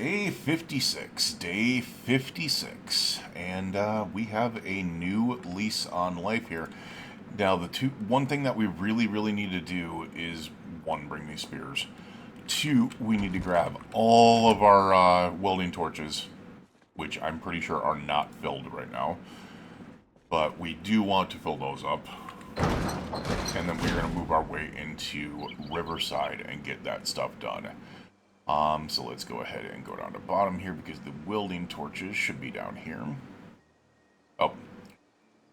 Day 56, day 56, and we have a new lease on life here. Now, one thing that we really need to do is one, bring these spears. Two, we need to grab all of our welding torches, which I'm pretty sure are not filled right now, but we do want to fill those up. And then we're going to move our way into Riverside and get that stuff done. So let's go ahead and go down to bottom here because the welding torches should be down here. Oh,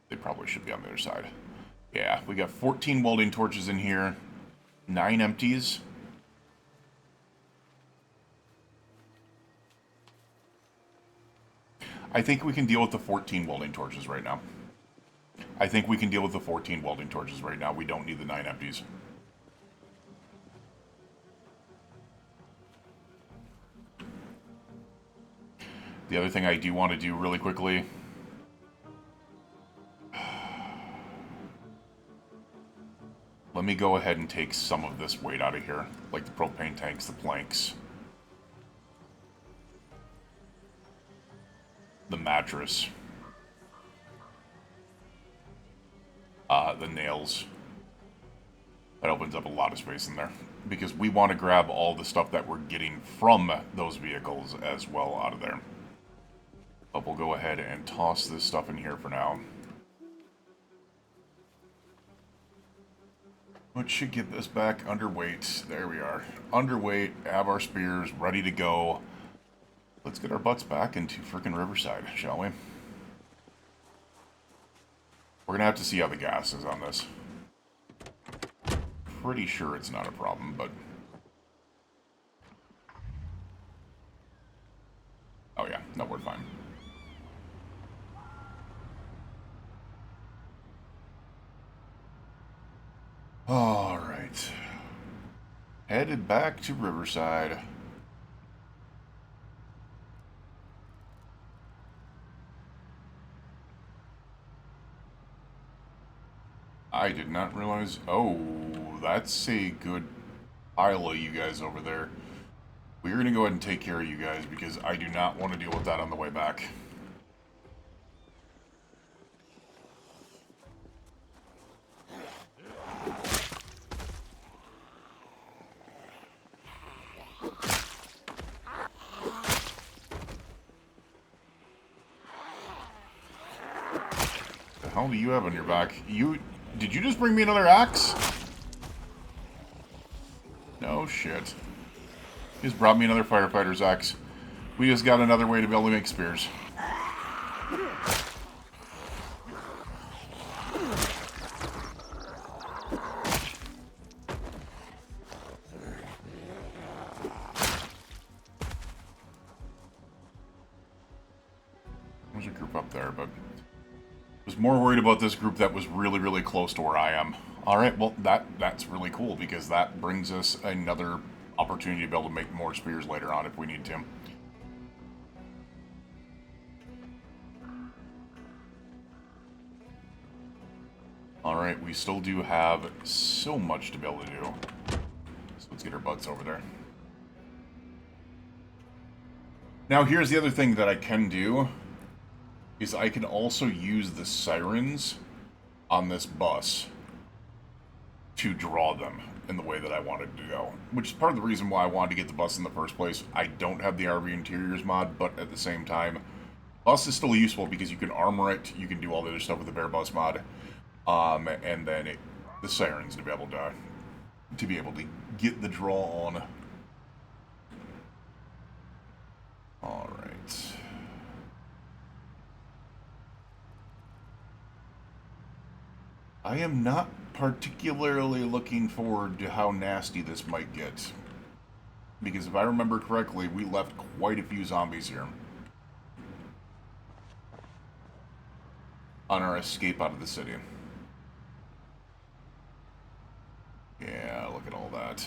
they probably should be on the other side. Yeah, we got 14 welding torches in here, 9 empties. I think we can deal with the 14 welding torches right now. I think we can deal with the 14 welding torches right now. We don't need the 9 empties. The other thing I do want to do really quickly... Let me go ahead and take some of this weight out of here. Like the propane tanks, the planks. The mattress. The nails. That opens up a lot of space in there. Because we want to grab all the stuff that we're getting from those vehicles as well out of there. But we'll go ahead and toss this stuff in here for now. Which should get this back underweight. There we are. Underweight, have our spears ready to go. Let's get our butts back into frickin' Riverside, shall we? We're gonna have to see how the gas is on this. Pretty sure it's not a problem, but... Oh yeah, no, we're fine. Alright. Headed back to Riverside. I did not realize... Oh, that's a good pile of you guys over there. We're going to go ahead and take care of you guys because I do not want to deal with that on the way back. The hell do you have on your back? Did you just bring me another axe? No shit. You just brought me another firefighter's axe. We just got another way to be able to make spears. There's a group up there, but... I was more worried about this group that was really close to where I am. Alright, well, that's really cool, because that brings us another opportunity to be able to make more spears later on if we need to. Alright, we still do have so much to be able to do. So let's get our butts over there. Now, here's the other thing that I can do. Is I can also use the sirens on this bus to draw them in the way that I wanted to go. Which is part of the reason why I wanted to get the bus in the first place. I don't have the RV Interiors mod, but at the same time, bus is still useful because you can armor it, you can do all the other stuff with the Bear Bus mod, and then the sirens to be able to get the draw on. Alright. I am not particularly looking forward to how nasty this might get. Because if I remember correctly, we left quite a few zombies here. On our escape out of the city. Yeah, look at all that.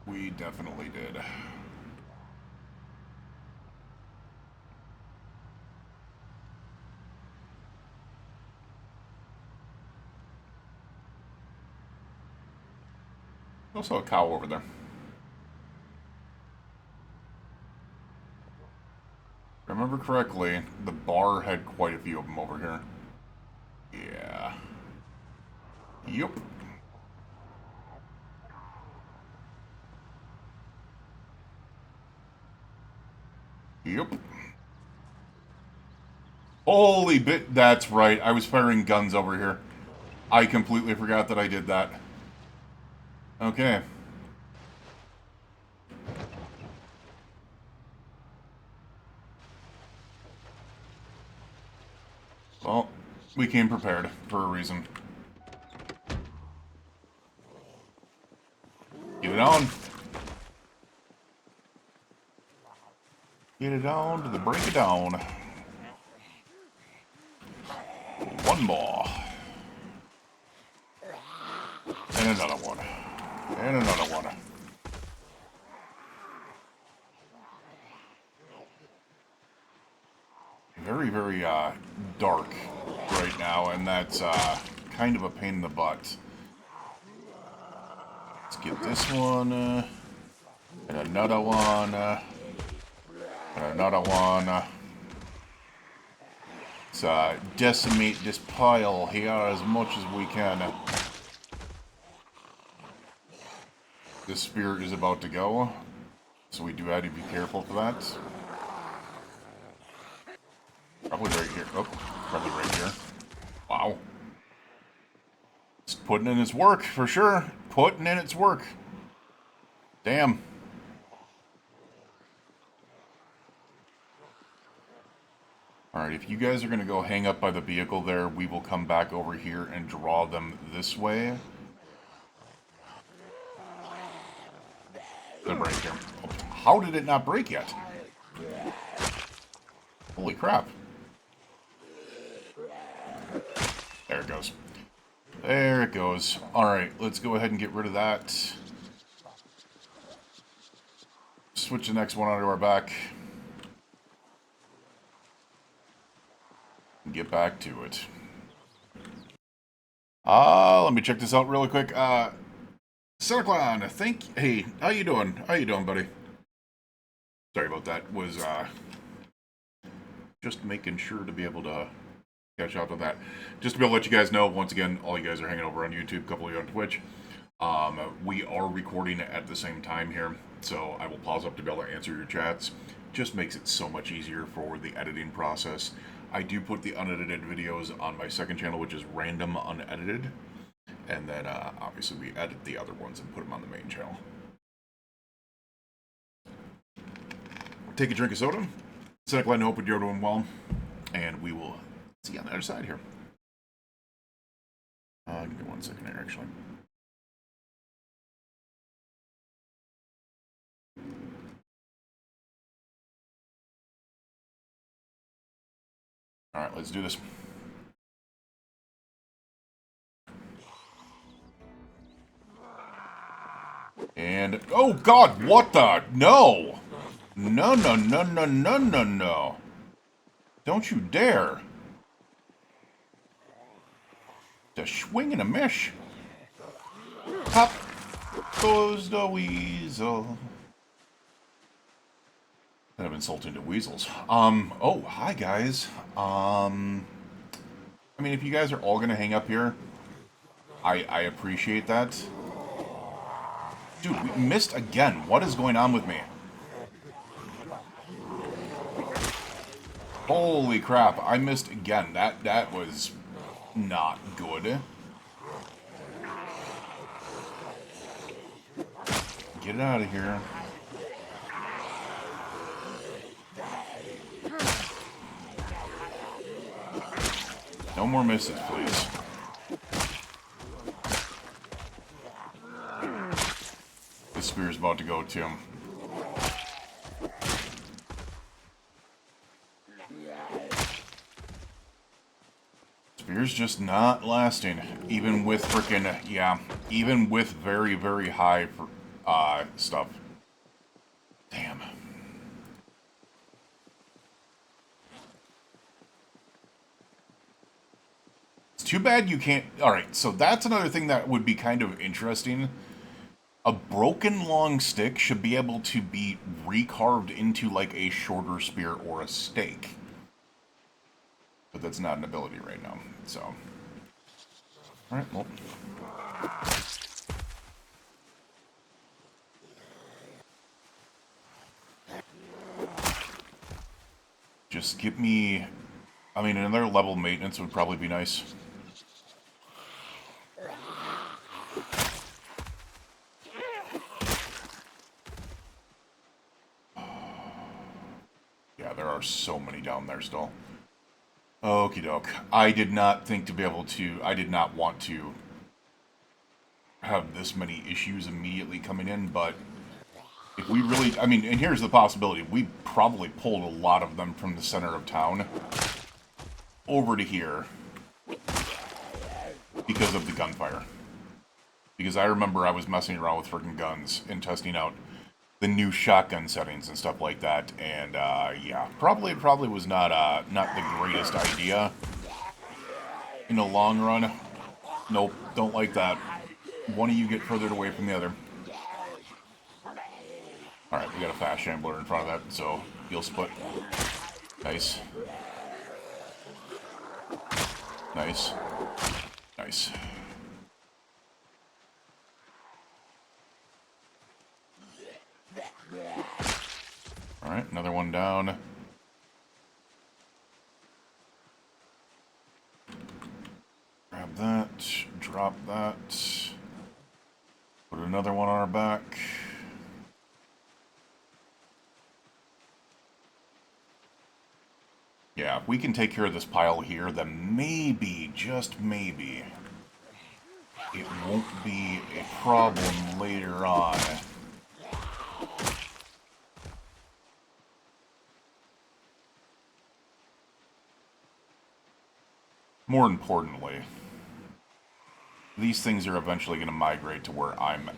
We definitely did. Also a cow over there. remember correctly, the bar had quite a few of them over here. Yeah. Yup. Yup. Holy bit, that's right. I was firing guns over here. I completely forgot that I did that. Okay. Well, we came prepared for a reason. Get it on. Get it on to the break it down. One more. And another one. And another one. Very, very dark right now, and that's kind of a pain in the butt. Let's get this one, and another one, and another one. Let's decimate this pile here as much as we can. This spear is about to go, so we do have to be careful for that. Probably right here. Oh, probably right here. Wow. It's putting in its work, for sure. Putting in its work. Damn. Alright, if you guys are going to go hang up by the vehicle there, we will come back over here and draw them this way. Gonna break here. How did it not break yet? Holy crap. There it goes. There it goes. Alright, let's go ahead and get rid of that. Switch the next one onto our back. And get back to it. Let me check this out really quick. Cyclone, hey, how you doing? How you doing, buddy? Sorry about that. Was, just making sure to be able to catch up with that. Just to be able to let you guys know, once again, all you guys are hanging over on YouTube, a couple of you on Twitch. We are recording at the same time here, so I will pause up to be able to answer your chats. Just makes it so much easier for the editing process. I do put the unedited videos on my second channel, which is random unedited. And then, obviously, we edit the other ones and put them on the main channel. Take a drink of soda. Cyclone, I hope you're doing well. And we will see you on the other side here. Give me 1 second here, actually. Alright, let's do this. And, oh god, what the? No! No, no, no, no, no, no, no. Don't you dare. The swing and a miss. Pop goes the weasel. Kind of insulting to weasels. Oh, hi guys. I mean, if you guys are all gonna hang up here, I appreciate that. Dude, we missed again. What is going on with me? Holy crap, I missed again. That was not good. Get it out of here. No more misses, please. This spear's about to go too. Spear's just not lasting, even with frickin', yeah, even with very, very high stuff. Damn. It's too bad you can't... Alright, so that's another thing that would be kind of interesting, A broken long stick should be able to be recarved into like a shorter spear or a stake. But that's not an ability right now, so. Alright, well. Just give me... I mean, another level maintenance would probably be nice. Yeah, there are so many down there still. Okie doke. I did not think to be able to... I did not want to have this many issues immediately coming in, but if we really... I mean, and here's the possibility. We probably pulled a lot of them from the center of town over to here because of the gunfire. Because I remember I was messing around with freaking guns and testing out the new shotgun settings and stuff like that, and yeah, probably was not not the greatest idea in the long run. Nope, don't like that. One of you get further away from the other. Alright, we got a fast shambler in front of that, so he'll split. Nice. Nice. Nice. Alright, another one down. Grab that, drop that. Put another one on our back. Yeah, if we can take care of this pile here, then maybe, just maybe, it won't be a problem later on. More importantly, these things are eventually going to migrate to where I'm,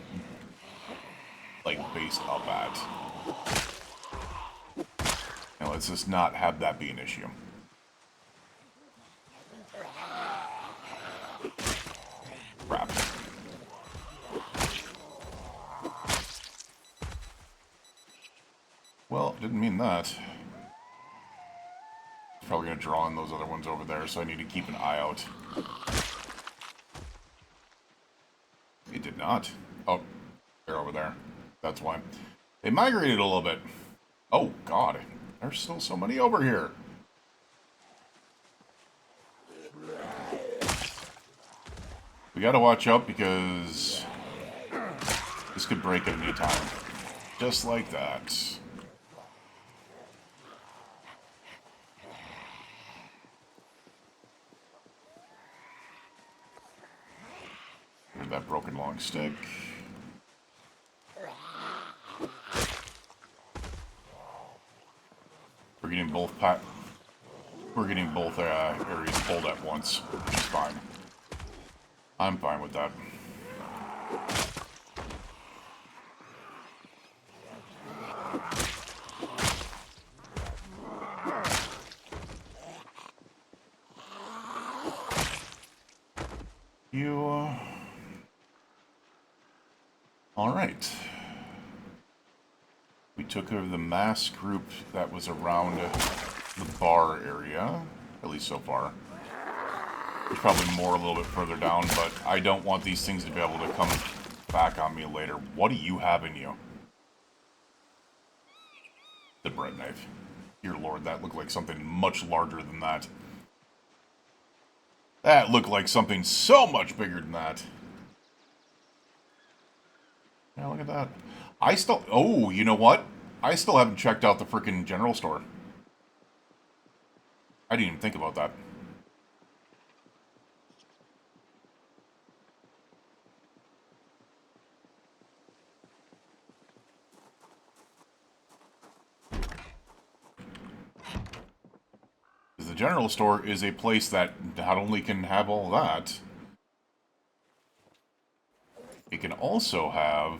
like, based up at. Now, let's just not have that be an issue. Crap. Well, didn't mean that. Probably going to draw on those other ones over there, so I need to keep an eye out. It did not. Oh, they're over there. That's why. They migrated a little bit. Oh, God. There's still so many over here. We gotta watch out because this could break at any time. Just like that. Here's that broken long stick. We're getting both areas pulled at once, which is fine. I'm fine with that. All right. We took over the mass group that was around the bar area, at least so far. There's probably more a little bit further down, but I don't want these things to be able to come back on me later. What do you have in you? The bread knife. Dear Lord, that looked like something much larger than that. That looked like something so much bigger than that. Yeah, look at that. I still... Oh, you know what? I still haven't checked out the frickin' general store. I didn't even think about that. The general store is a place that not only can have all that, it can also have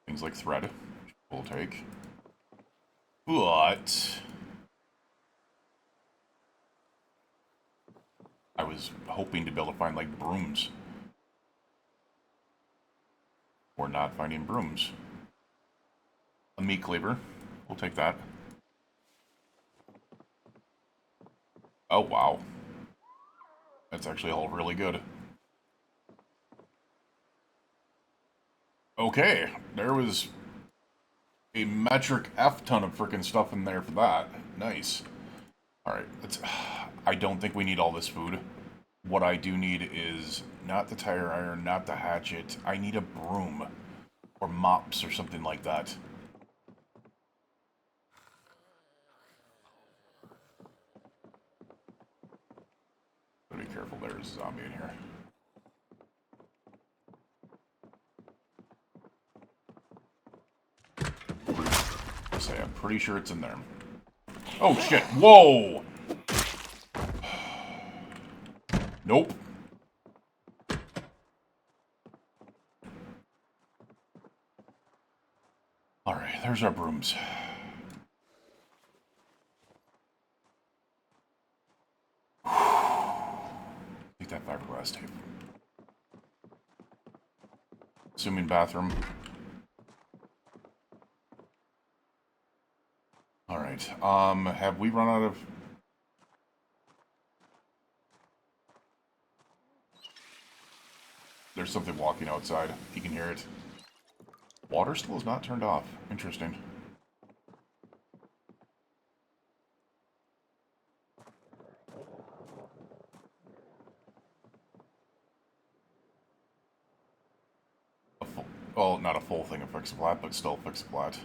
things like thread, which we'll take. But I was hoping to be able to find like brooms. We're not finding brooms. A meat cleaver. We'll take that. Oh, wow. That's actually all really good. Okay, there was a metric F ton of freaking stuff in there for that. Nice. Alright, let's... I don't think we need all this food. What I do need is not the tire iron, not the hatchet. I need a broom. Or mops or something like that. Be careful, there's a zombie in here. Say, I'm pretty sure it's in there. Oh shit! Whoa! Nope. Alright, there's our brooms. Take that fiberglass tape. Assuming bathroom. Alright, have we run out of... There's something walking outside. You can hear it. Water still is not turned off. Interesting. Well, not a full thing of fix-a-plat, but still fix-a-plat.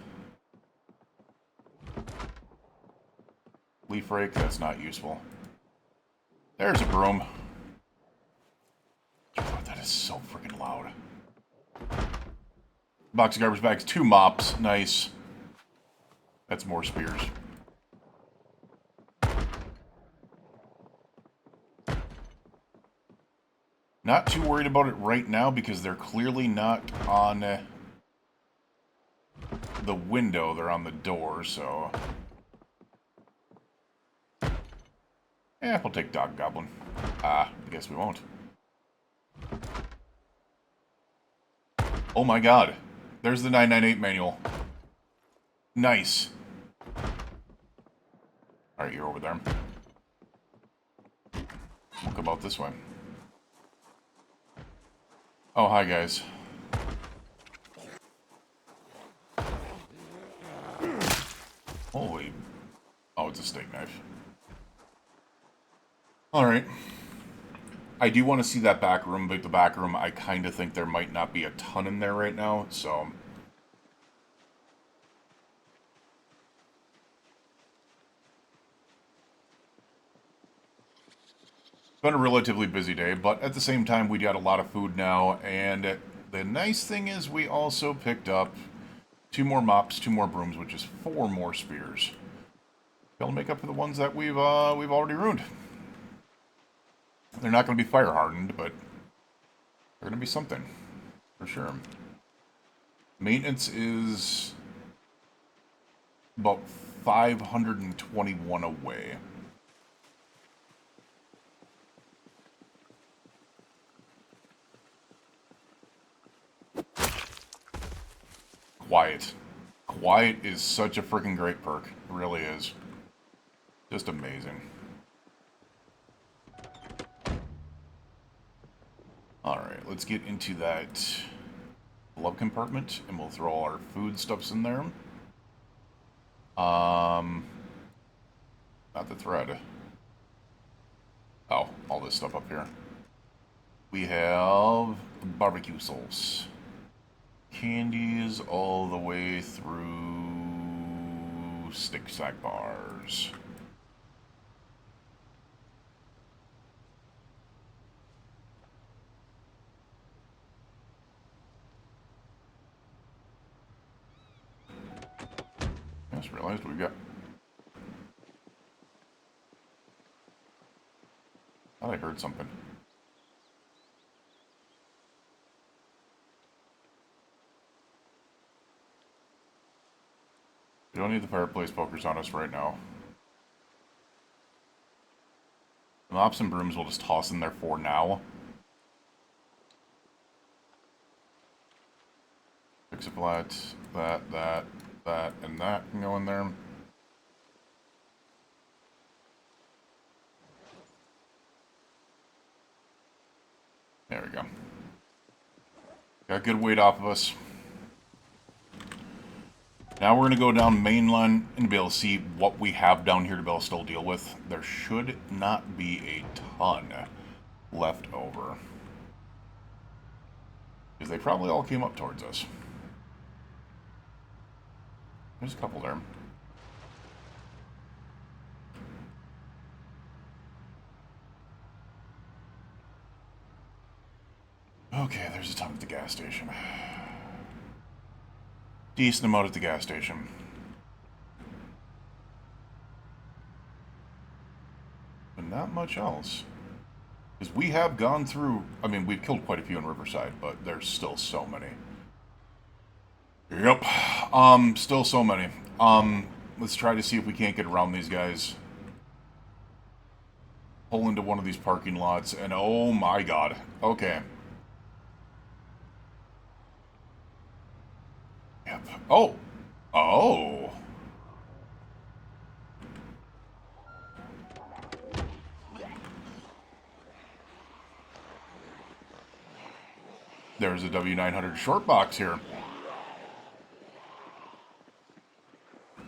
Leaf rake, that's not useful. There's a broom. Oh, that is so freaking loud. Box of garbage bags, 2 mops. Nice. That's more spears. Not too worried about it right now because they're clearly not on the window. They're on the door, so... Yeah, we'll take Dog Goblin. I guess we won't. Oh my god. There's the 998 manual. Nice. Alright, you're over there. We'll come out this way. Oh, hi guys. Holy... Oh, it's a steak knife. Alright. I do want to see that back room, but the back room, I kind of think there might not be a ton in there right now, so... It's been a relatively busy day, but at the same time, we got a lot of food now, and the nice thing is we also picked up 2 more mops, 2 more brooms, which is 4 more spears. They'll make up for the ones that we've already ruined. They're not going to be fire hardened, but they're going to be something, for sure. Maintenance is about 521 away. Quiet. Quiet is such a freaking great perk. It really is. Just amazing. Alright, let's get into that glove compartment, and we'll throw all our foodstuffs in there. Not the thread. Oh, all this stuff up here. We have barbecue sauce. Candies all the way through stick sack bars. I just realized we got... I thought I heard something. We don't need the fireplace focus on us right now. The mops and brooms we'll just toss in there for now. Fix a flat, that, and that can go in there. There we go. Got good weight off of us. Now we're going to go down mainline and be able to see what we have down here to be able to still deal with. There should not be a ton left over, because they probably all came up towards us. There's a couple there. Okay, there's a ton at the gas station. Decent amount at the gas station. But not much else. Because we have gone through... I mean, we've killed quite a few in Riverside, but there's still so many. Yep. Still so many. Let's try to see if we can't get around these guys. Pull into one of these parking lots, and oh my god. Okay. Yep. Oh! Oh! There's a W900 short box here.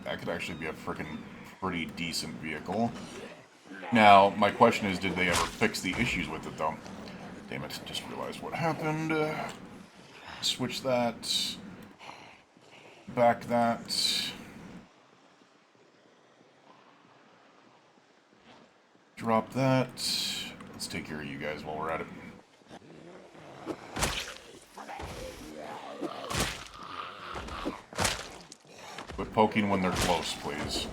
That could actually be a freaking pretty decent vehicle. Now, my question is, did they ever fix the issues with it, though? Damn it, just realized what happened. Switch that. Back that. Drop that. Let's take care of you guys while we're at it. Quit poking when they're close, please.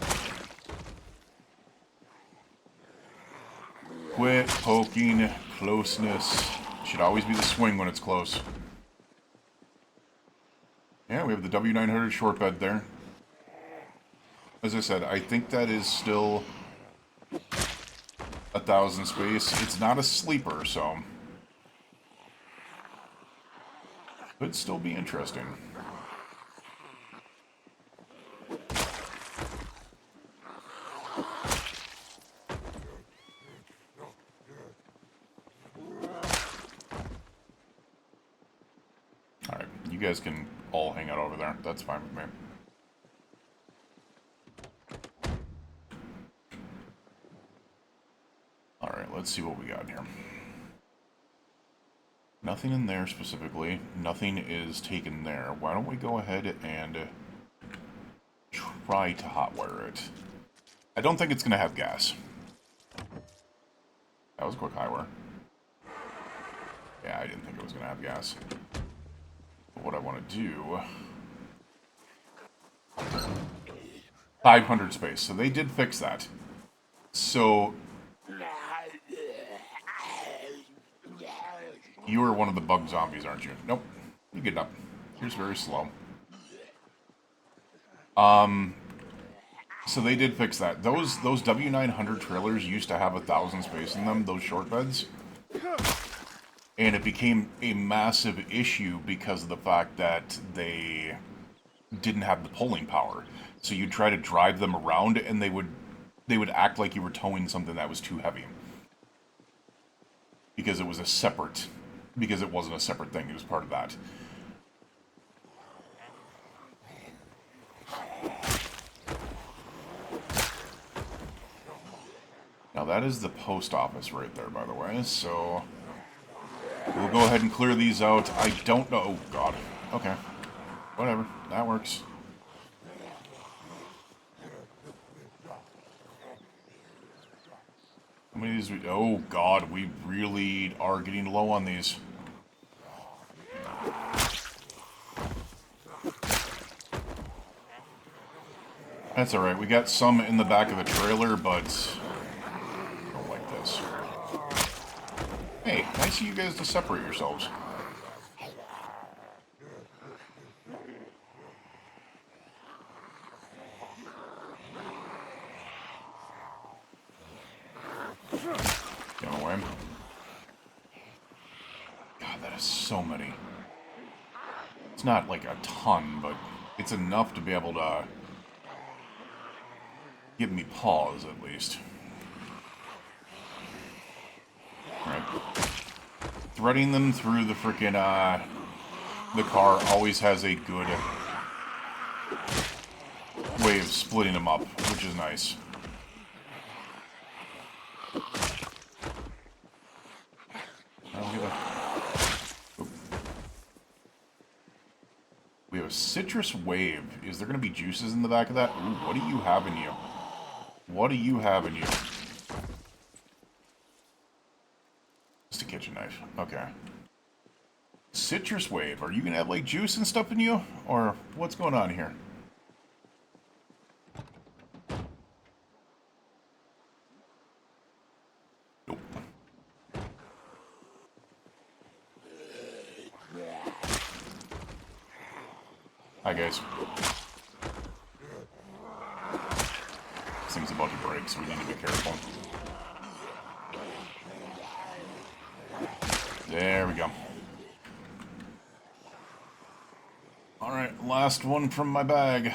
Quit poking. Closeness. Should always be the swing when it's close. Yeah, we have the W900 short bed there. As I said, I think that is still 1,000 space. It's not a sleeper, so could still be interesting. Alright, you guys can all hang out over there. That's fine with me. Alright, let's see what we got here. Nothing in there specifically. Nothing is taken there. Why don't we go ahead and try to hotwire it? I don't think it's going to have gas. That was a quick highwire. Yeah, I didn't think it was going to have gas. But what I want to do... 500 space. So they did fix that. So... You are one of the bug zombies, aren't you? Nope. You get up. Here's very slow. So they did fix that. Those W900 trailers used to have 1,000 space in them, those short beds. And it became a massive issue because of the fact that they didn't have the pulling power. So you'd try to drive them around and they would act like you were towing something that was too heavy. Because it was a separate... Because it wasn't a separate thing, it was part of that. Now that is the post office right there, by the way, so... We'll go ahead and clear these out. I don't know... Oh, God. Okay. Whatever. That works. How many of these... Oh, God. We really are getting low on these. That's alright. We got some in the back of the trailer, but... I don't like this. Hey, nice of you guys to separate yourselves. Get away. God, that is so many. It's not like a ton, but it's enough to be able to give me pause, at least. Alright. Threading them through the frickin', the car always has a good way of splitting them up, which is nice. We have a citrus wave. Is there going to be juices in the back of that? Ooh, what do you have in you? What do you have in you? Just a kitchen knife. Okay. Citrus wave. Are you going to have, like, juice and stuff in you? Or what's going on here? Nope. Hi, guys. This thing's about to break, so we need to be careful. There we go. Alright, last one from my bag.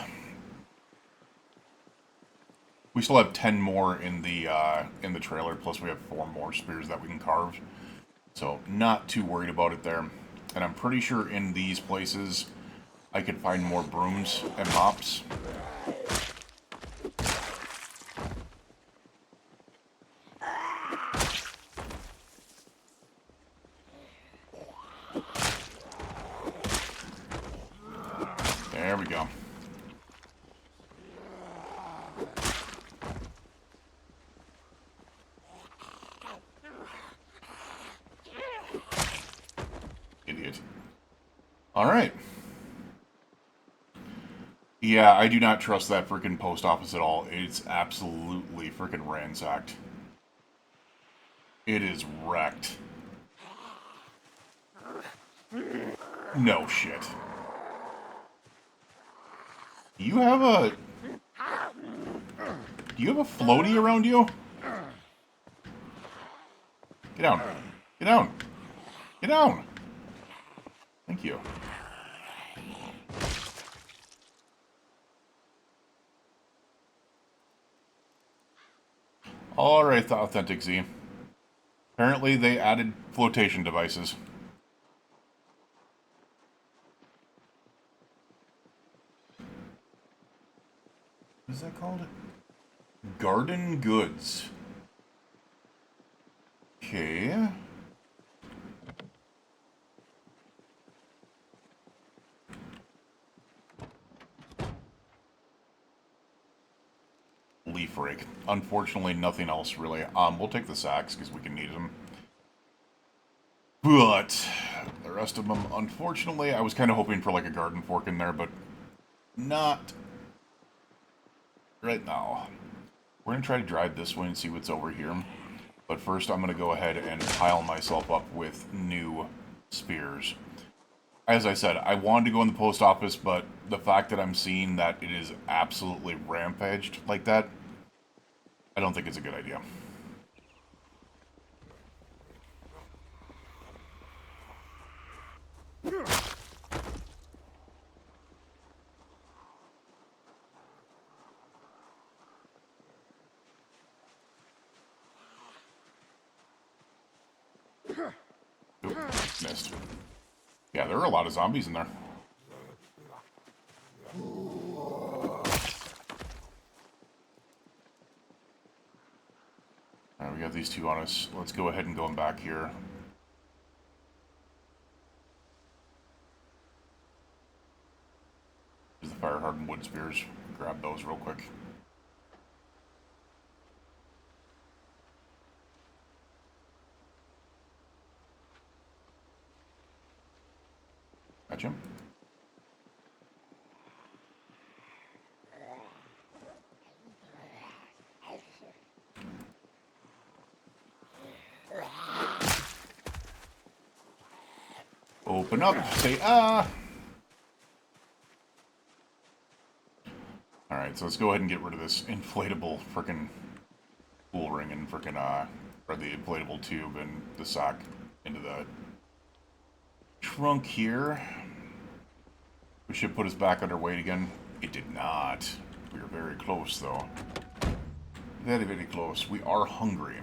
We still have 10 more in the trailer, plus we have 4 more spears that we can carve. So, not too worried about it there. And I'm pretty sure in these places, I could find more brooms and mops. There we go. Idiot. Alright. Yeah, I do not trust that freaking post office at all. It's absolutely freaking ransacked. It is wrecked. No shit. Do you have a floaty around you? Get down. Get down. Get down. Thank you. Alright, the Authentic Z. Apparently they added flotation devices. What is that called? Garden goods. Okay. Leaf rake. Unfortunately, nothing else really. We'll take the sacks because we can need them. But the rest of them, unfortunately, I was kind of hoping for like a garden fork in there, but not right now. We're going to try to drive this way and see what's over here. But first, I'm going to go ahead and pile myself up with new spears. As I said, I wanted to go in the post office, but the fact that I'm seeing that it is absolutely rampaged like that, I don't think it's a good idea. Oop, missed. Yeah, there are a lot of zombies in there. Alright, we got these two on us. Let's go ahead and go back here. There's the fire hardened wood spears. Grab those real quick. Gotcha. Open up, say ah! Alright, so let's go ahead and get rid of this inflatable frickin' pool ring and frickin' or the inflatable tube and the sock into the trunk here. Which should put us back under weight again. It did not. We are very close, though. Very, very close. We are hungry.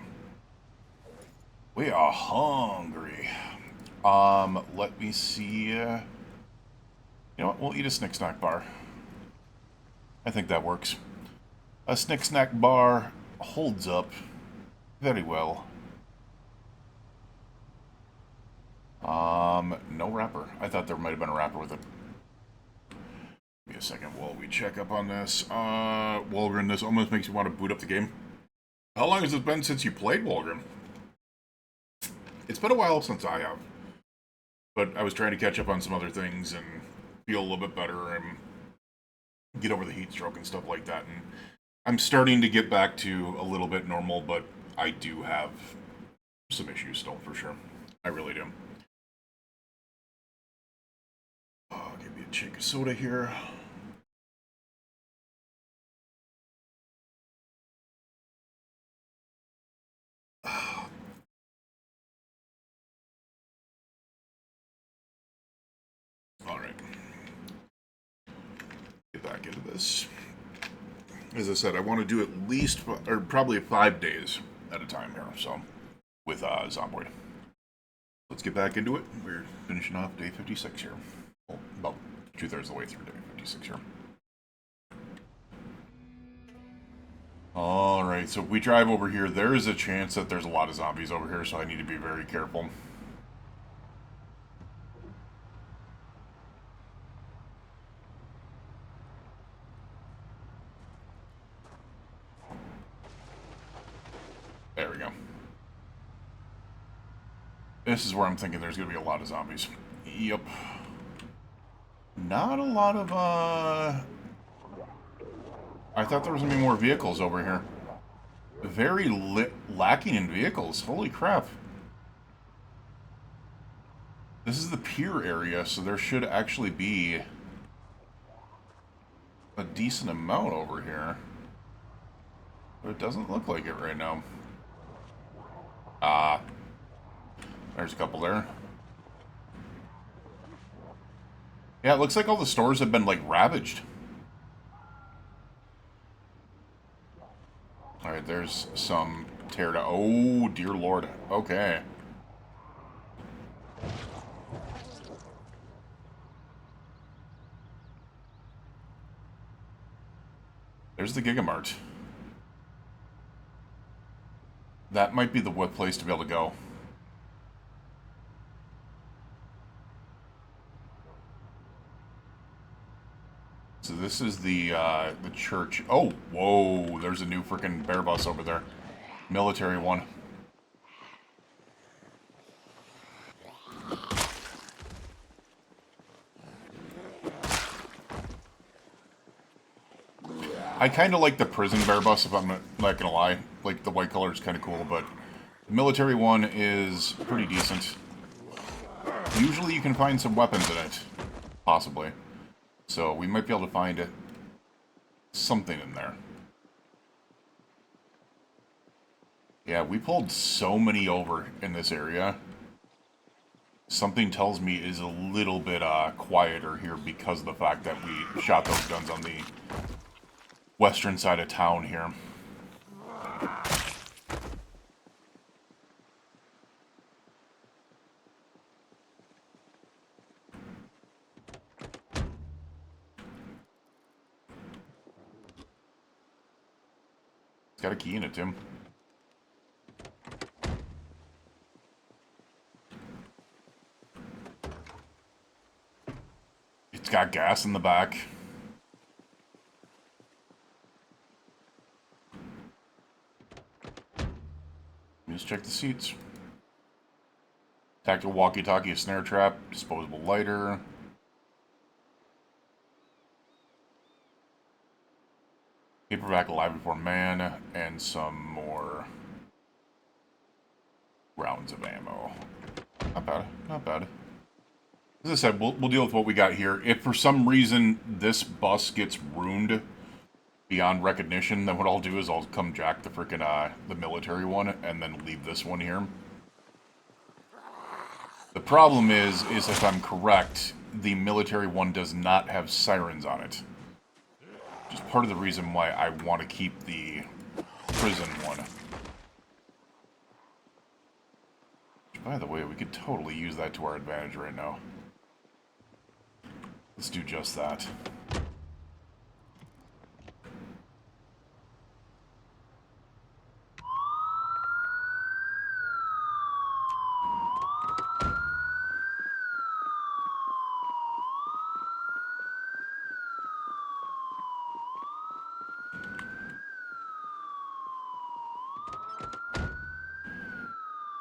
We are hungry. Let me see. You know what? We'll eat a Snick Snack bar. I think that works. A Snick Snack bar holds up very well. No wrapper. I thought there might have been a wrapper with it. Give me a second while we check up on this. Walgrim, this almost makes you want to boot up the game. How long has it been since you played Walgrim? It's been a while since I have. But I was trying to catch up on some other things and feel a little bit better and get over the heat stroke and stuff like that. And I'm starting to get back to a little bit normal, but I do have some issues still, for sure. I really do. Oh, give me a shake of soda here. Alright. Get back into this. As I said, I want to do at least, or probably 5 days at a time here, so, with Zomboid. Let's get back into it. We're finishing off day 56 here. Well, about 2/3 of the way through day 56 here. Alright, so if we drive over here, there is a chance that there's a lot of zombies over here, so I need to be very careful. There we go. This is where I'm thinking there's going to be a lot of zombies. Yep. Not a lot of, I thought there was going to be more vehicles over here. Very lacking in vehicles. Holy crap. This is the pier area, so there should actually be a decent amount over here. But it doesn't look like it right now. There's a couple there. Yeah, it looks like all the stores have been, like, ravaged. Alright, there's some tear down. Oh, dear lord. Okay. There's the Gigamart. That might be the place to be able to go. So this is the church. Oh, whoa! There's a new freaking bear bus over there, military one. I kind of like the prison bear bus, if I'm not gonna lie. Like, the white color is kind of cool, but the military one is pretty decent. Usually you can find some weapons in it, possibly. So we might be able to find something in there. Yeah, we pulled so many over in this area. Something tells me it is a little bit quieter here because of the fact that we shot those guns on the western side of town here. It's got a key in it, Tim. It's got gas in the back. Let's check the seats. Tactical walkie-talkie, a snare trap, disposable lighter. Paperback alive before man, and some more rounds of ammo. Not bad, not bad. As I said, we'll deal with what we got here. If for some reason this bus gets ruined beyond recognition, then what I'll do is I'll come jack the frickin' the military one and then leave this one here. The problem is if I'm correct, the military one does not have sirens on it. Which is part of the reason why I want to keep the prison one. Which, by the way, we could totally use that to our advantage right now. Let's do just that.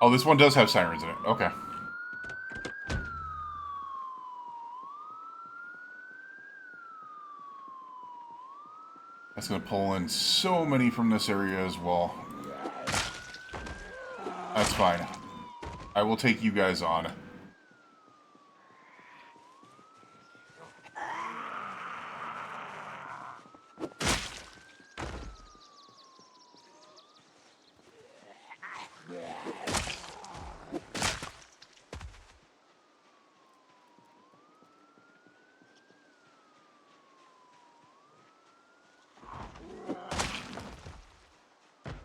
Oh, this one does have sirens in it. Okay. That's going to pull in so many from this area as well. That's fine. I will take you guys on.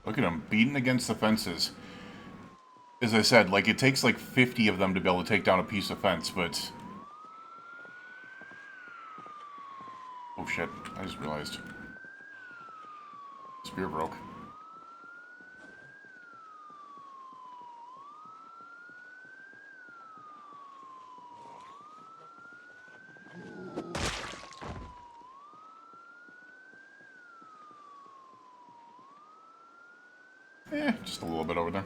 Look at them, beating against the fences. As I said, like, it takes like 50 of them to be able to take down a piece of fence, but... Oh shit, I just realized. Spear broke. Just a little bit over there.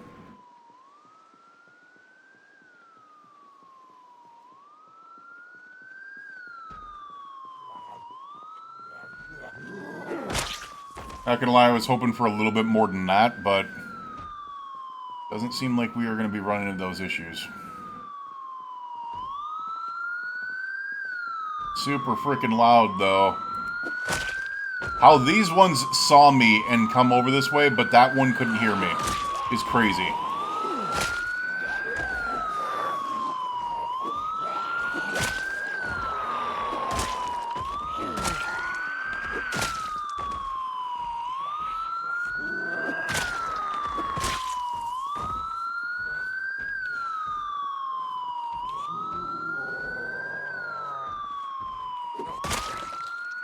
Not gonna lie, I was hoping for a little bit more than that, but... doesn't seem like we are gonna be running into those issues. Super freaking loud, though. How these ones saw me and come over this way, but that one couldn't hear me, is crazy.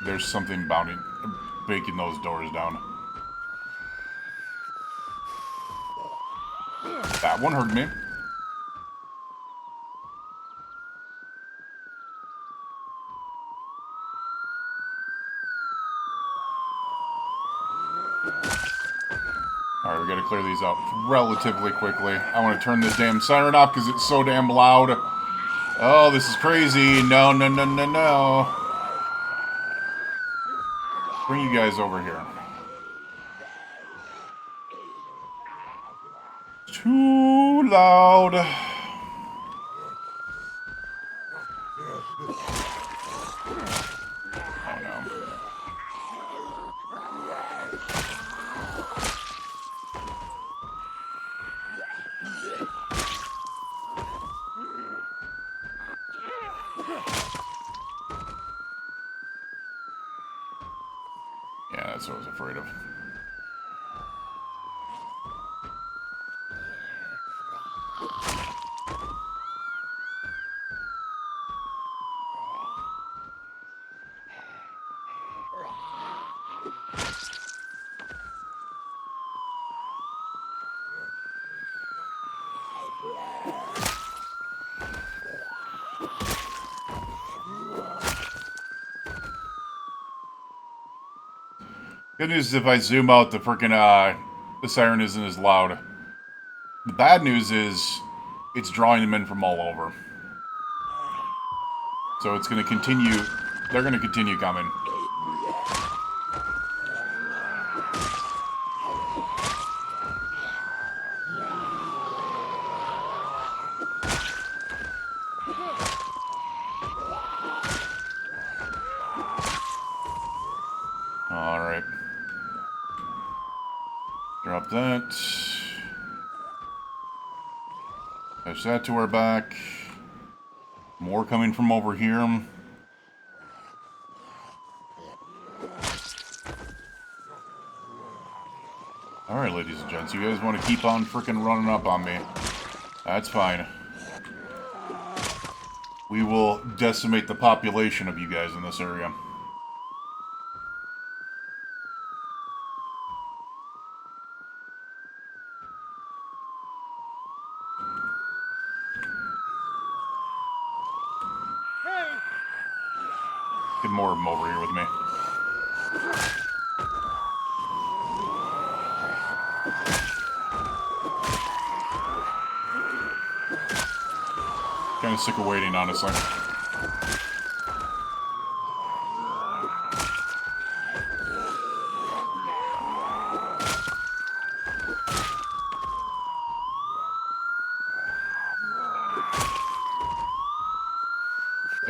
There's something breaking those doors down. That one hurt me. Alright, we gotta clear these out relatively quickly. I want to turn this damn siren off because it's so damn loud. Oh, this is crazy. No, no, no, no, no. Bring you guys over here. Too loud. Oh no. Yeah, that's what I was afraid of. Good news is if I zoom out, the frickin' the siren isn't as loud. The bad news is it's drawing them in from all over. So it's going to continue. They're going to continue coming. Alright. Drop that. Attach that to our back. More coming from over here. Alright, ladies and gents, you guys want to keep on frickin' running up on me. That's fine. We will decimate the population of you guys in this area. Get more of them over here with me. Kind of sick of waiting, honestly.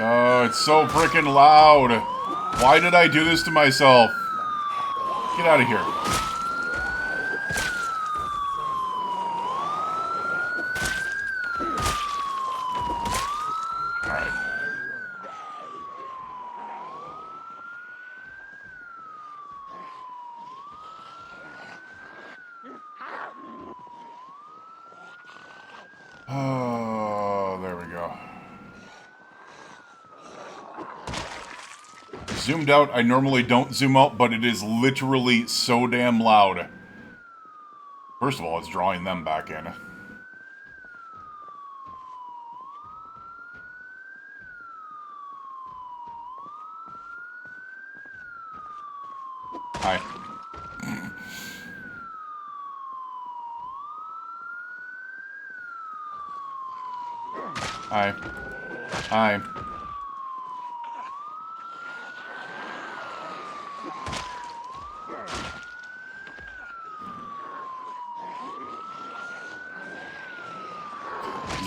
Oh, it's so freaking loud. Why did I do this to myself? Get out of here. Oh, there we go. Zoomed out. I normally don't zoom out, but it is literally so damn loud. First of all, it's drawing them back in. Hi. Hi. Hi.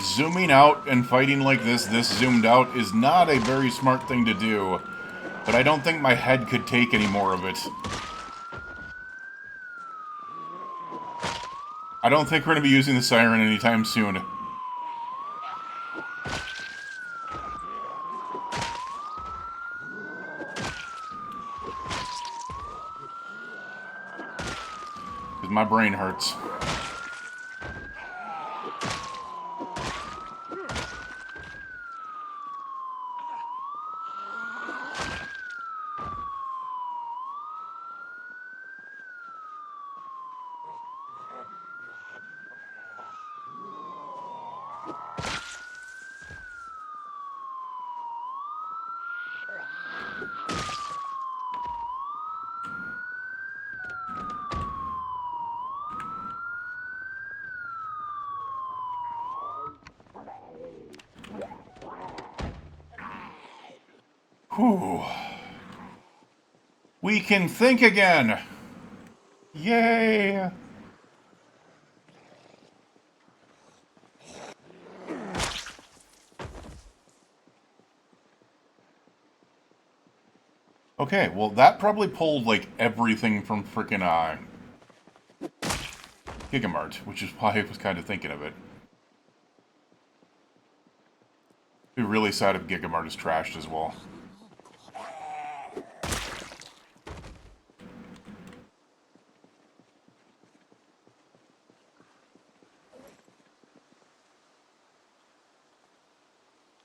Zooming out and fighting like this zoomed out, is not a very smart thing to do. But I don't think my head could take any more of it. I don't think we're going to be using the siren anytime soon. Because my brain hurts. Whew. We can think again! Yay! Okay, well that probably pulled like everything from frickin' Gigamart, which is why I was kind of thinking of it. It'd be really sad if Gigamart is trashed as well.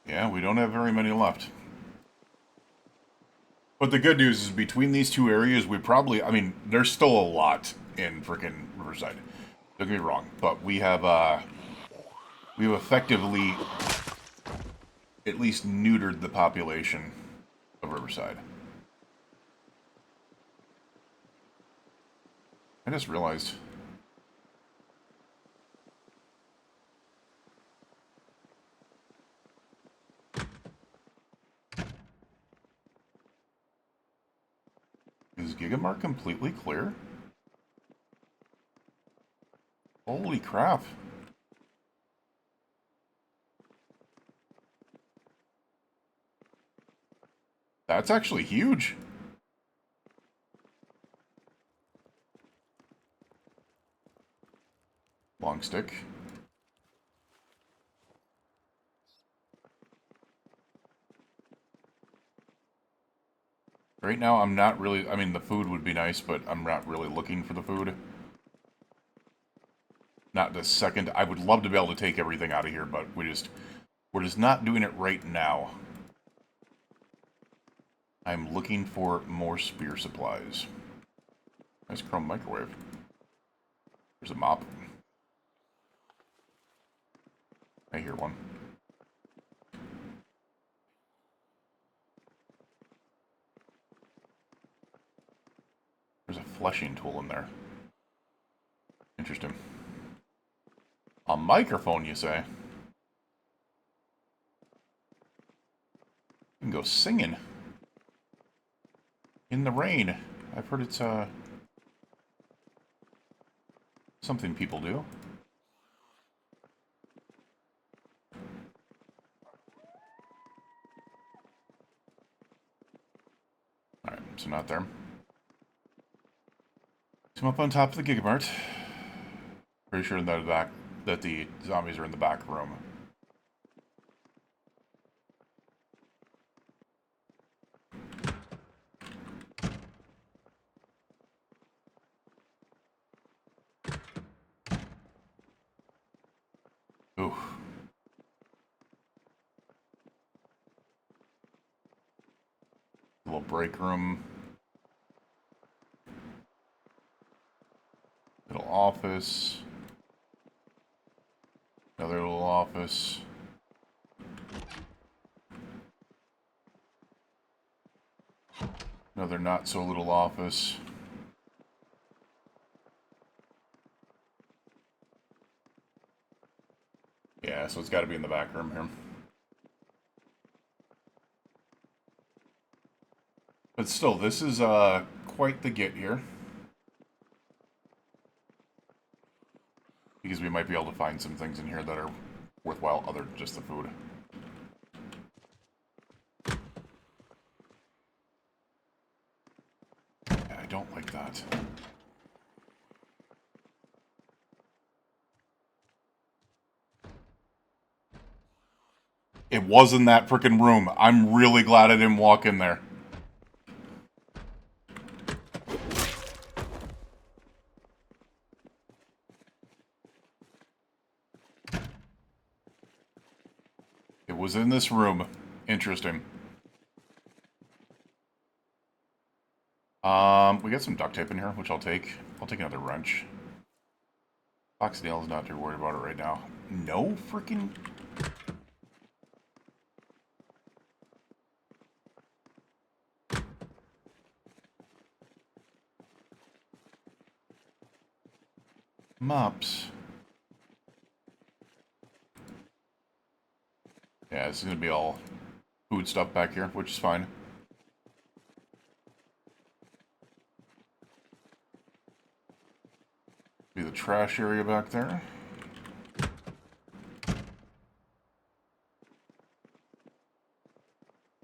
Yeah, we don't have very many left. But the good news is between these two areas, we probably, I mean, there's still a lot in frickin' Riverside. Don't get me wrong, but we've effectively at least neutered the population of Riverside. I just realized. Is Gigamart completely clear? Holy crap. That's actually huge. Long stick. Right now, I'm not really... I mean, the food would be nice, but I'm not really looking for the food. Not this second. I would love to be able to take everything out of here, but we're just not doing it right now. I'm looking for more spear supplies. Nice chrome microwave. There's a mop. I hear one. There's a fleshing tool in there. Interesting. A microphone, you say? You can go singing. In the rain. I've heard it's, something people do. Alright, so not there. So I'm up on top of the Gigamart. Pretty sure that the zombies are in the back room. Ooh. Little break room. Little office. Another little office. Another not-so-little office. Yeah, so it's got to be in the back room here. But still, this is quite the get here. Because we might be able to find some things in here that are worthwhile other than just the food. Yeah, I don't like that. It was in that frickin' room. I'm really glad I didn't walk in there. It was in this room. Interesting. We got some duct tape in here, which I'll take. I'll take another wrench. Foxdale's not too worried about it right now. No freaking... mops. Yeah, this is gonna be all food stuff back here, which is fine. Be the trash area back there.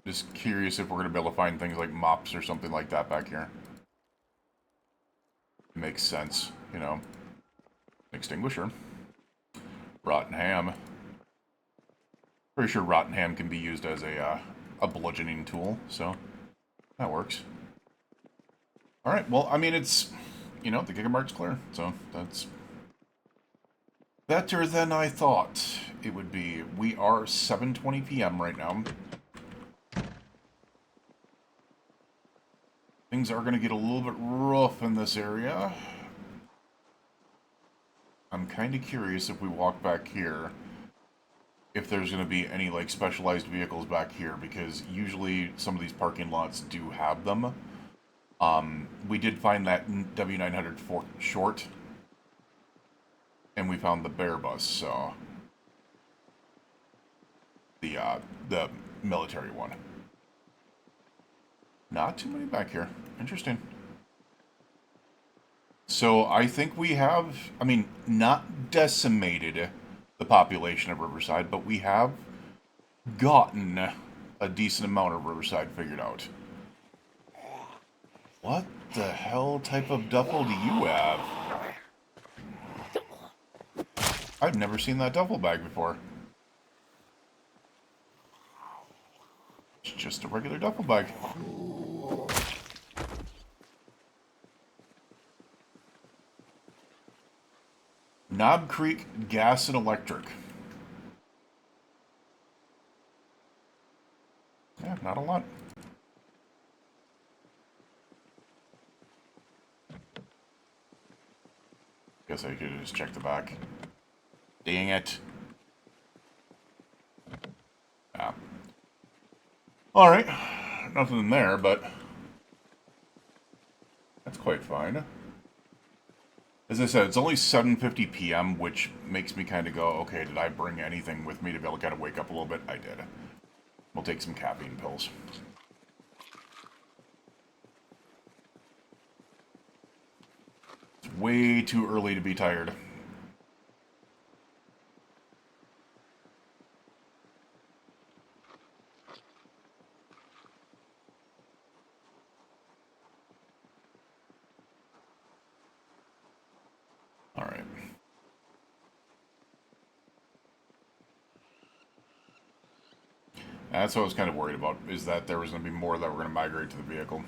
Just curious if we're gonna be able to find things like mops or something like that back here. Makes sense, you know. Extinguisher. Rotten ham. Pretty sure rotten ham can be used as a bludgeoning tool, so that works. Alright, well, I mean, it's, you know, the Gigamart's clear, so that's better than I thought it would be. We are 7:20 p.m. right now. Things are going to get a little bit rough in this area. I'm kind of curious if we walk back here, if there's going to be any, like, specialized vehicles back here, because usually some of these parking lots do have them. We did find that W900 short, and we found the bear bus, so... the military one. Not too many back here. Interesting. So I think we have, I mean, not decimated the population of Riverside, but we have gotten a decent amount of Riverside figured out. What the hell type of duffel do you have? I've never seen that duffel bag before. It's just a regular duffel bag. Knob Creek Gas and Electric. Yeah, not a lot. Guess I could just check the back. Dang it. Yeah. Alright. Nothing in there, but that's quite fine. As I said, it's only 7:50 p.m., which makes me kind of go, okay, did I bring anything with me to be able to kind of wake up a little bit? I did. We'll take some caffeine pills. It's way too early to be tired. Alright. That's what I was kind of worried about, is that there was going to be more that were going to migrate to the vehicle.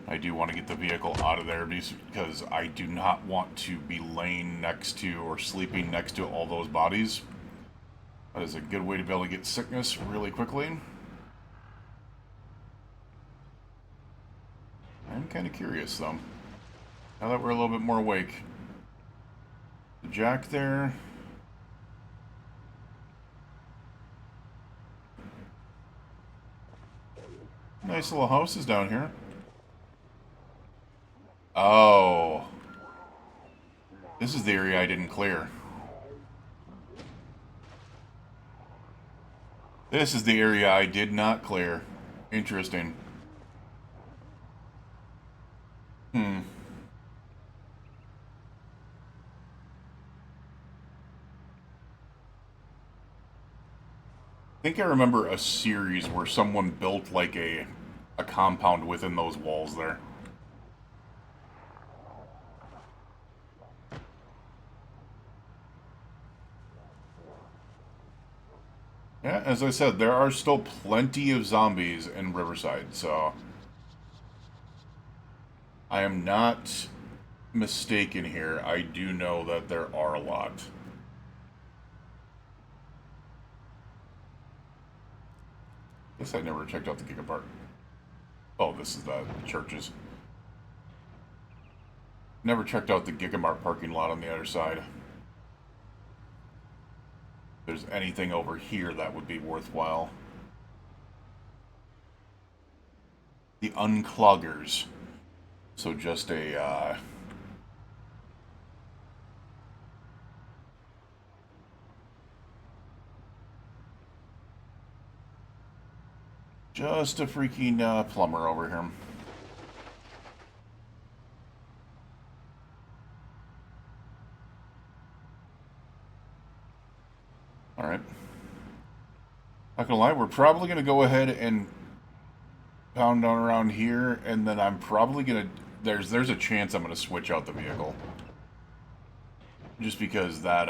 I do want to get the vehicle out of there because I do not want to be laying next to or sleeping next to all those bodies. That is a good way to be able to get sickness really quickly. I'm kind of curious, though. Now that we're a little bit more awake. The jack there. Nice little houses down here. Oh. This is the area I didn't clear. This is the area I did not clear. Interesting. I think I remember a series where someone built like a compound within those walls there. Yeah, as I said, there are still plenty of zombies in Riverside, so I am not mistaken here. I do know that there are a lot. Guess I never checked out the Gigapart. Oh, this is the churches. Never checked out the Gigamart parking lot on the other side. If there's anything over here that would be worthwhile. The uncloggers. So just a, just a freaking plumber over here. Alright. Not gonna lie, we're probably gonna go ahead and pound down around here, and then I'm probably gonna... There's a chance I'm gonna switch out the vehicle. Just because that,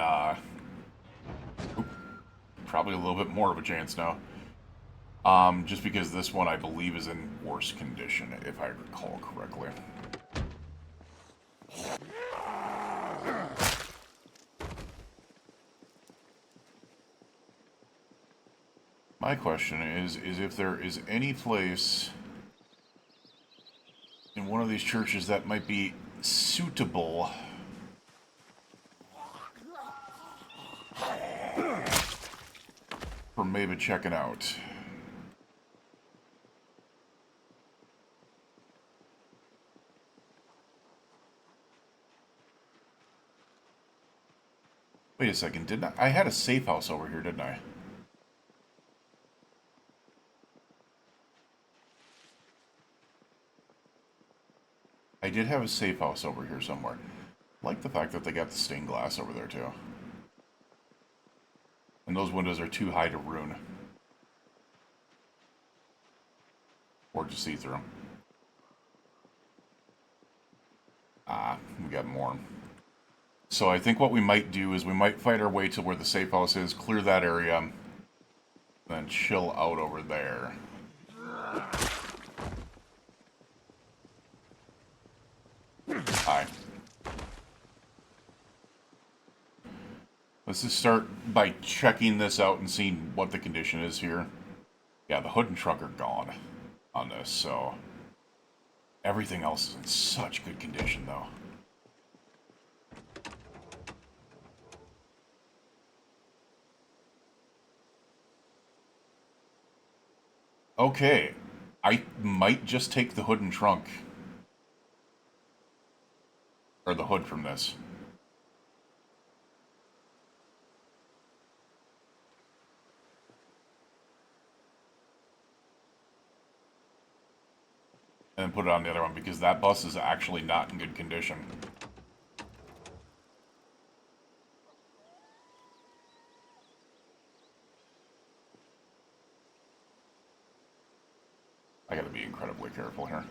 probably a little bit more of a chance now. Just because this one, I believe, is in worse condition, if I recall correctly. My question is if there is any place in one of these churches that might be suitable for maybe checking out. Wait a second, didn't I had a safe house over here, didn't I? I did have a safe house over here somewhere. I like the fact that they got the stained glass over there, too. And those windows are too high to ruin. Or to see through. Ah, we got more. So I think what we might do is we might fight our way to where the safe house is, clear that area, then chill out over there. Hi. Let's just start by checking this out and seeing what the condition is here. Yeah, the hood and trunk are gone on this, so everything else is in such good condition, though. Okay, I might just take the hood and trunk. Or the hood from this. And then put it on the other one, because that bus is actually not in good condition. I gotta be incredibly careful here.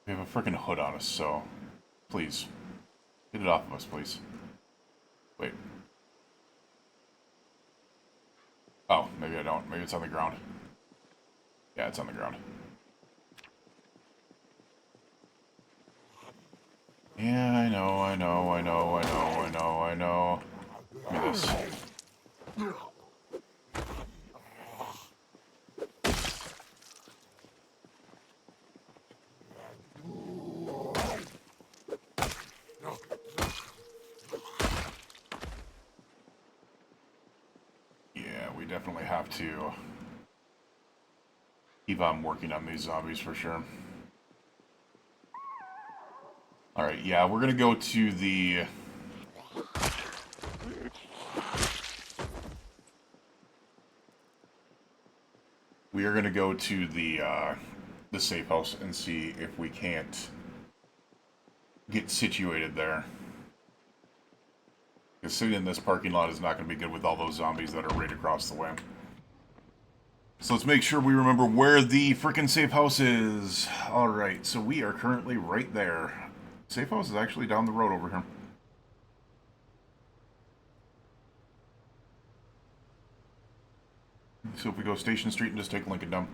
We have a freaking hood on us, so please, get it off of us, please. Wait. Oh, maybe I don't. Maybe it's on the ground. Yeah, it's on the ground. Yeah, I know. Give me this. Yeah, we definitely have to keep on working on these zombies for sure. Alright, yeah, we're gonna go to the... We are gonna go to the safe house and see if we can't get situated there. Because sitting in this parking lot is not going to be good with all those zombies that are right across the way. So let's make sure we remember where the frickin' safe house is. Alright, so we are currently right there. Safe house is actually down the road over here. So if we go Station Street and just take Lincoln down.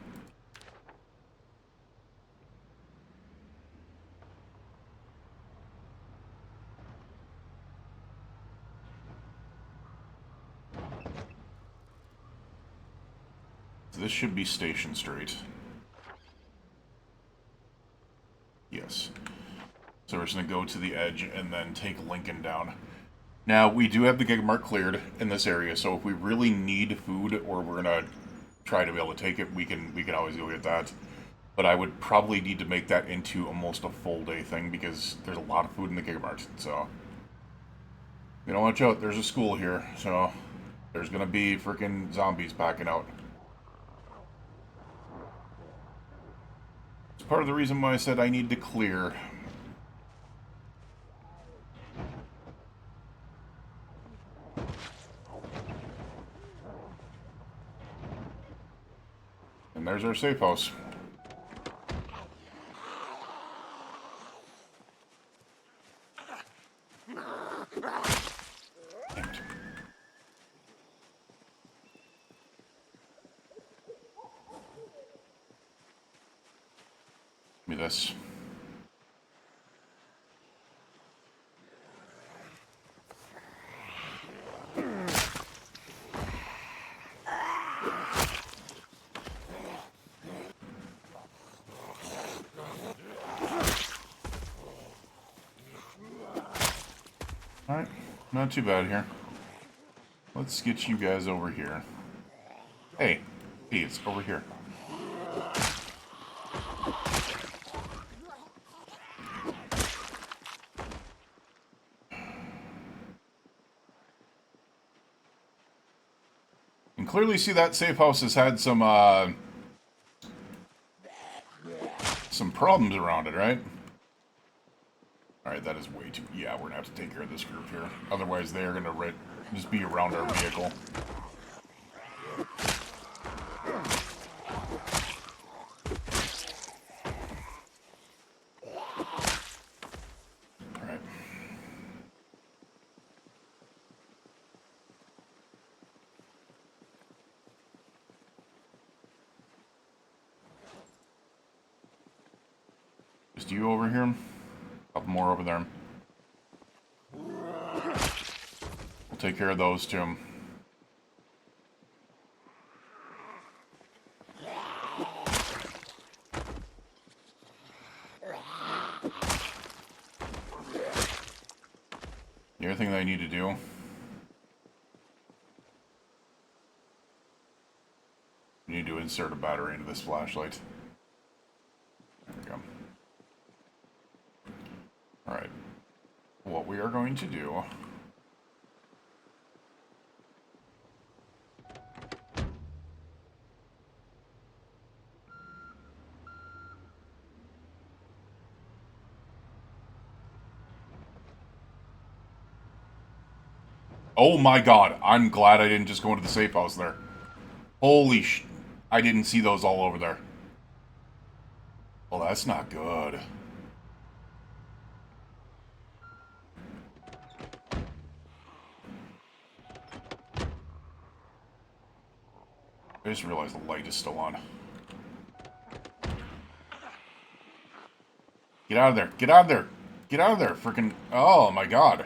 So this should be Station Street. Yes. So we're just going to go to the edge and then take Lincoln down. Now, we do have the gig mark cleared in this area, so if we really need food or we're going to try to be able to take it, we can always go get that. But I would probably need to make that into almost a full day thing because there's a lot of food in the gig mart. So, you know, watch out. There's a school here, so there's going to be freaking zombies packing out. It's part of the reason why I said I need to clear. And there's our safe house. Damn it. Give me this. Alright, not too bad here. Let's get you guys over here. Hey, it's over here. And clearly see that safe house has had some problems around it, right? Alright, that is way too... Yeah, we're going to have to take care of this group here. Otherwise, they're going to just be around our vehicle. Alright. Just you over here. A couple more over there. We'll take care of those two. The other thing that I need to do... I need to insert a battery into this flashlight. There we go. Alright. What we are going to do... Oh my god, I'm glad I didn't just go into the safe house there. Holy sh... I didn't see those all over there. Well, that's not good. I just realized the light is still on. Get out of there. Get out of there. Get out of there. Freaking... Oh my god.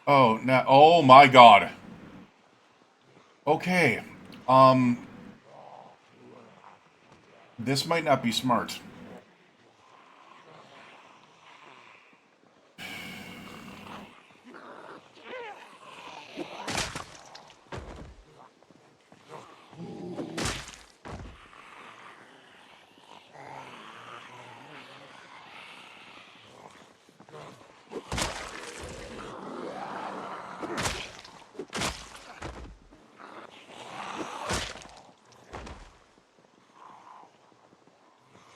Oh, no. Oh my god. Okay. This might not be smart.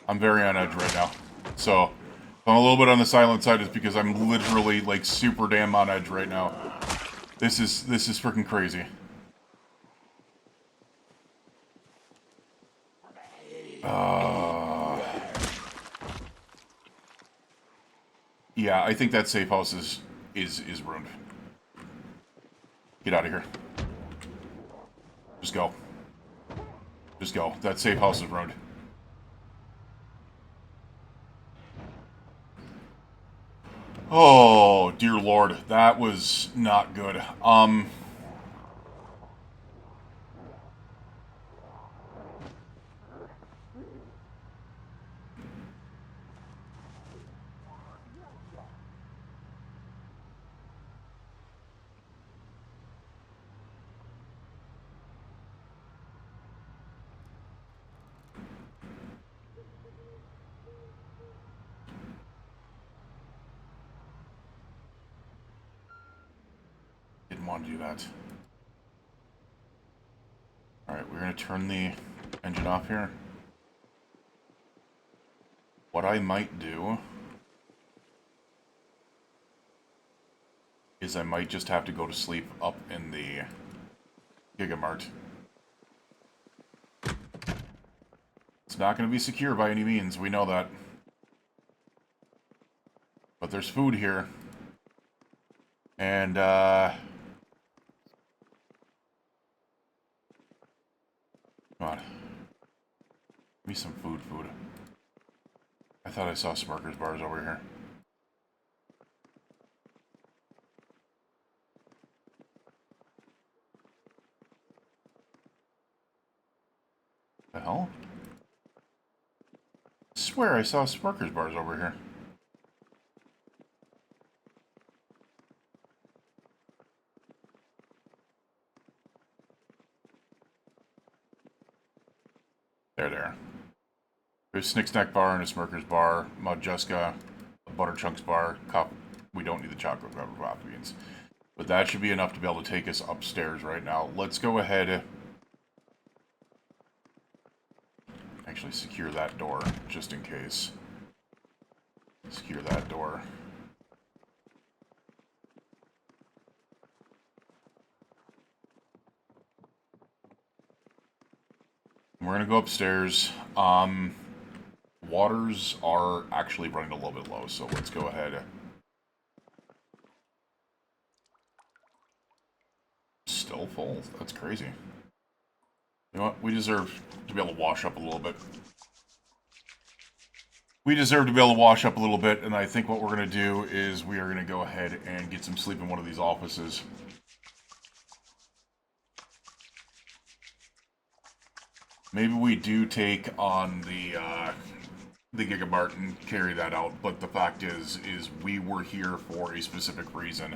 I'm very on edge right now. So, if I'm a little bit on the silent side, it's because I'm literally, like, super damn on edge right now. This is freaking crazy. Yeah, I think that safe house is ruined. Get out of here. Just go. Just go. That safe house is ruined. Oh, dear lord. That was not good. Didn't want to do that. Alright, we're going to turn the engine off here. What I might do is I might just have to go to sleep up in the Gigamart. It's not going to be secure by any means, we know that. But there's food here. And, come on. Give me some food. I thought I saw Smirker's bars over here. The hell? I swear I saw Smirker's bars over here. There. There's Snick Snack bar and a Smirker's bar, Mud Jessica, a Butter Chunks bar, cup. We don't need the chocolate covered coffee beans. But that should be enough to be able to take us upstairs right now. Let's go ahead. Actually, secure that door, just in case. Secure that door. we're gonna go upstairs. Waters are actually running a little bit low, so let's go ahead. Still full. That's crazy. You know what? We deserve to be able to wash up a little bit. We deserve to be able to wash up a little bit, and I think what we're going to do is we are going to go ahead and get some sleep in one of these offices. Maybe we do take on the Gigabart and carry that out, but the fact is we were here for a specific reason.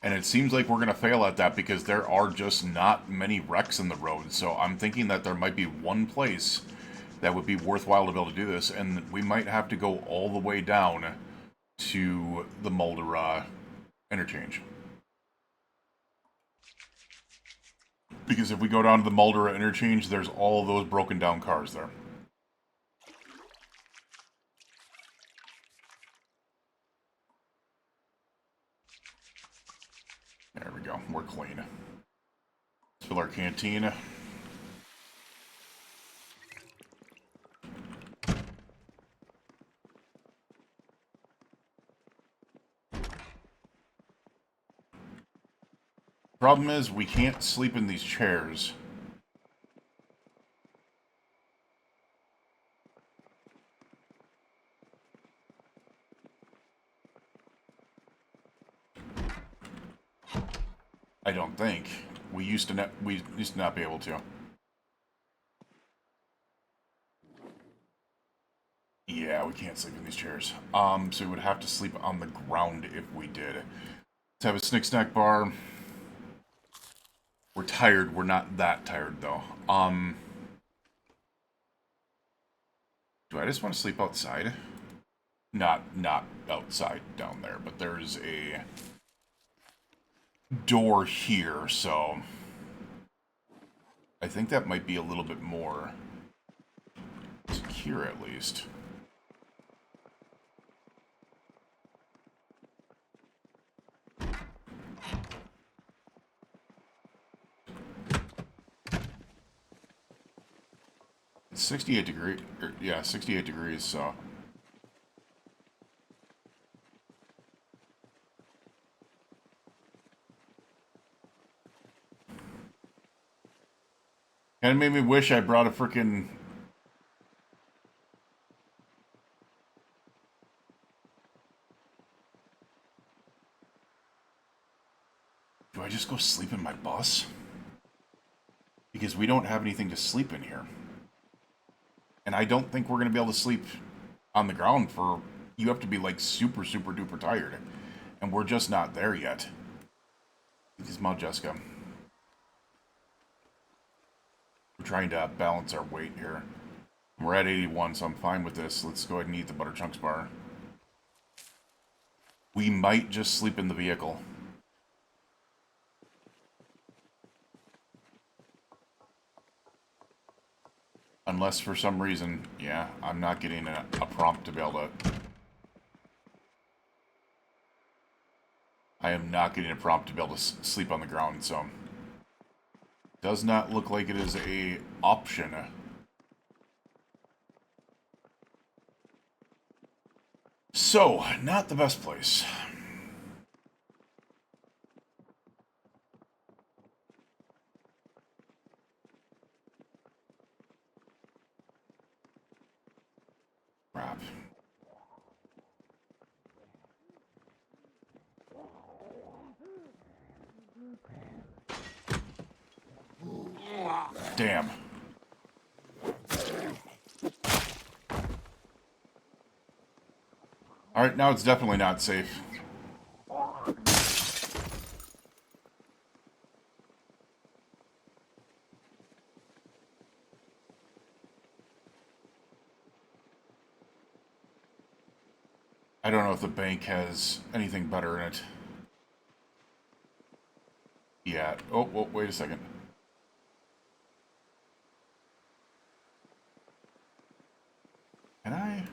And it seems like we're going to fail at that because there are just not many wrecks in the road. So I'm thinking that there might be one place that would be worthwhile to be able to do this, and we might have to go all the way down to the Mulder interchange. Because if we go down to the Mulder interchange, there's all of those broken down cars there. There we go. We're clean. Let's fill our canteen. Problem is, we can't sleep in these chairs. I don't think. We used to not be able to. Yeah, we can't sleep in these chairs. So we would have to sleep on the ground if we did. Let's have a snick snack bar. We're tired. We're not that tired though. Do I just want to sleep outside? Not outside down there, but there's a door here, so I think that might be a little bit more secure at least. It's 68 degrees, yeah, 68 degrees, so. Kind of made me wish I brought a frickin'... Do I just go sleep in my bus? Because we don't have anything to sleep in here. And I don't think we're going to be able to sleep on the ground for... You have to be, like, super, super duper tired. And we're just not there yet. This Mount Jessica. We're trying to balance our weight here. We're at 81, so I'm fine with this. Let's go ahead and eat the Butter Chunks bar. We might just sleep in the vehicle. Unless for some reason, yeah, I'm not getting a prompt to be able to... I am not getting a prompt to be able to sleep on the ground, so... Does not look like it is a option. So, not the best place. Crap. Damn. Alright, now it's definitely not safe. I don't know if the bank has anything better in it. Yeah. Oh, wait a second. Can I?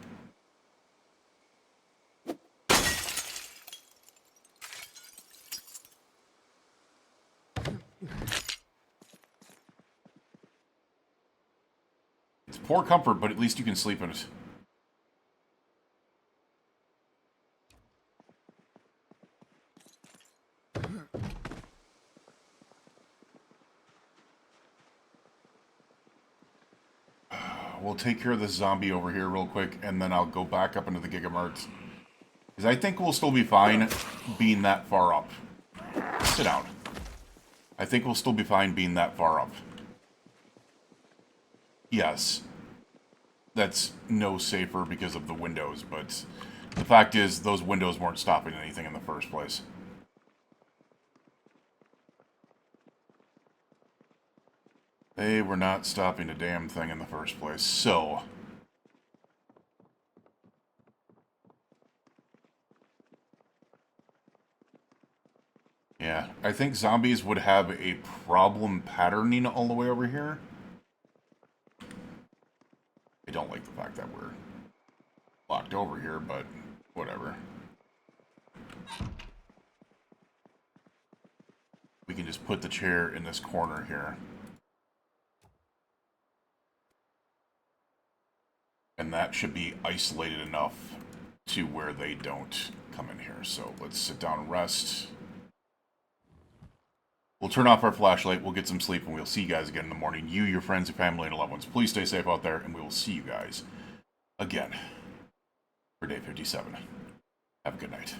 poor comfort, but at least you can sleep in it. We'll take care of this zombie over here real quick, and then I'll go back up into the Gigamart. Because I think we'll still be fine being that far up. Sit down. I think we'll still be fine being that far up. Yes. That's no safer because of the windows, but the fact is those windows weren't stopping anything in the first place. They were not stopping a damn thing in the first place, so... yeah, I think zombies would have a problem patterning all the way over here. I don't like the fact that we're locked over here, but whatever. We can just put the chair in this corner here. And that should be isolated enough to where they don't come in here. So let's sit down and rest. We'll turn off our flashlight, we'll get some sleep, and we'll see you guys again in the morning. You, your friends, your family, and your loved ones. Please stay safe out there, and we will see you guys again for day 57. Have a good night.